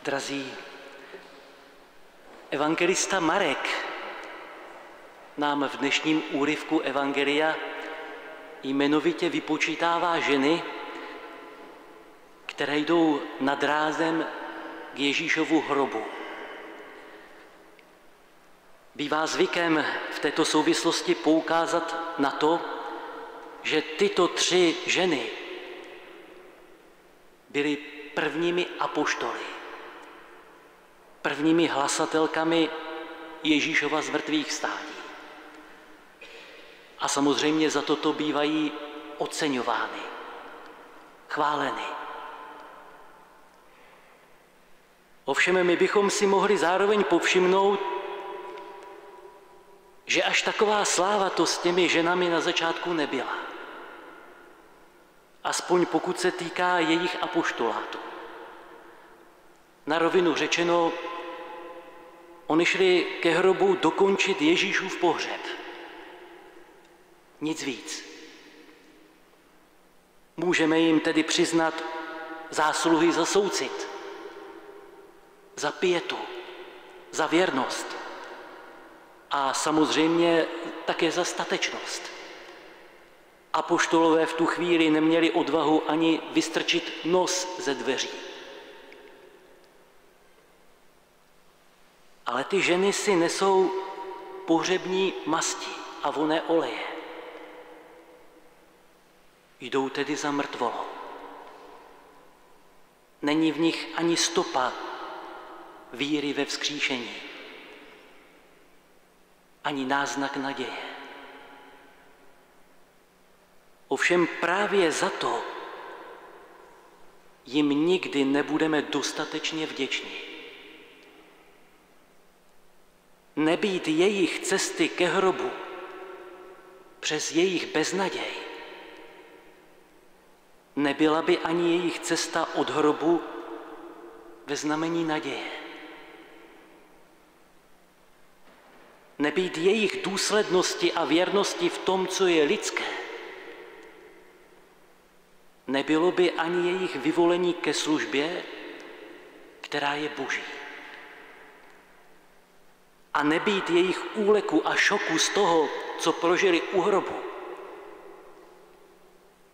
Drazí, evangelista Marek nám v dnešním úryvku evangelia jmenovitě vypočítává ženy, které jdou nad rázem k Ježíšovu hrobu. Bývá zvykem v této souvislosti poukázat na to, že tyto 3 ženy byly prvními apoštoly, prvními hlasatelkami Ježíšova zmrtvýchvstání. A samozřejmě za toto bývají oceňovány, chváleny. Ovšem my bychom si mohli zároveň povšimnout, že až taková sláva to s těmi ženami na začátku nebyla. Aspoň pokud se týká jejich apoštolátu. Na rovinu řečeno, oni šli ke hrobu dokončit Ježíšův pohřeb. Nic víc. Můžeme jim tedy přiznat zásluhy za soucit, za pietu, za věrnost a samozřejmě také za statečnost. Apoštolové v tu chvíli neměli odvahu ani vystrčit nos ze dveří. Ale ty ženy si nesou pohřební masti a vonné oleje. Jdou tedy za mrtvolou. Není v nich ani stopa víry ve vzkříšení, ani náznak naděje. Ovšem právě za to jim nikdy nebudeme dostatečně vděční. Nebýt jejich cesty ke hrobu přes jejich beznaděj, nebyla by ani jejich cesta od hrobu ve znamení naděje. Nebýt jejich důslednosti a věrnosti v tom, co je lidské, nebylo by ani jejich vyvolení ke službě, která je boží. A nebýt jejich úleku a šoku z toho, co prožili u hrobu,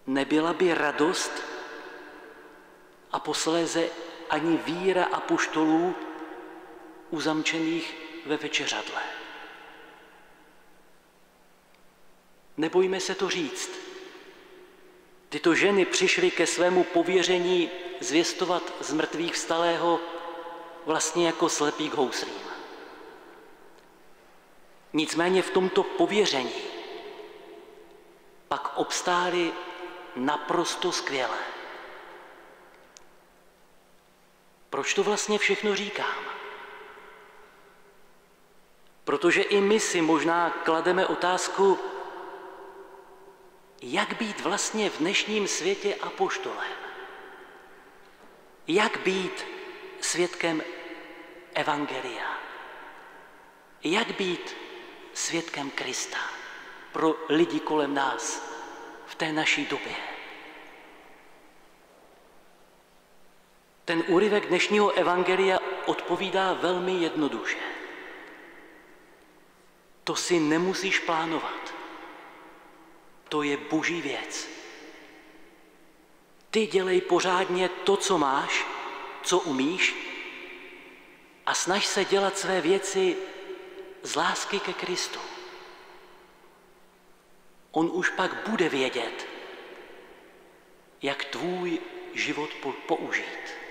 nebyla by radost a posléze ani víra apoštolů uzamčených ve večeřadle. Nebojme se to říct. Tyto ženy přišly ke svému pověření zvěstovat z mrtvých vstalého vlastně jako slepý k houslím. Nicméně v tomto pověření pak obstáli naprosto skvěle. Proč to vlastně všechno říkám? Protože i my si možná klademe otázku, jak být vlastně v dnešním světě apoštolem? Jak být svědkem evangelia? Jak být svědkem Krista pro lidi kolem nás v té naší době? Ten úryvek dnešního evangelia odpovídá velmi jednoduše. To si nemusíš plánovat. To je boží věc. Ty dělej pořádně to, co máš, co umíš a snaž se dělat své věci z lásky ke Kristu. On už pak bude vědět, jak tvůj život použít.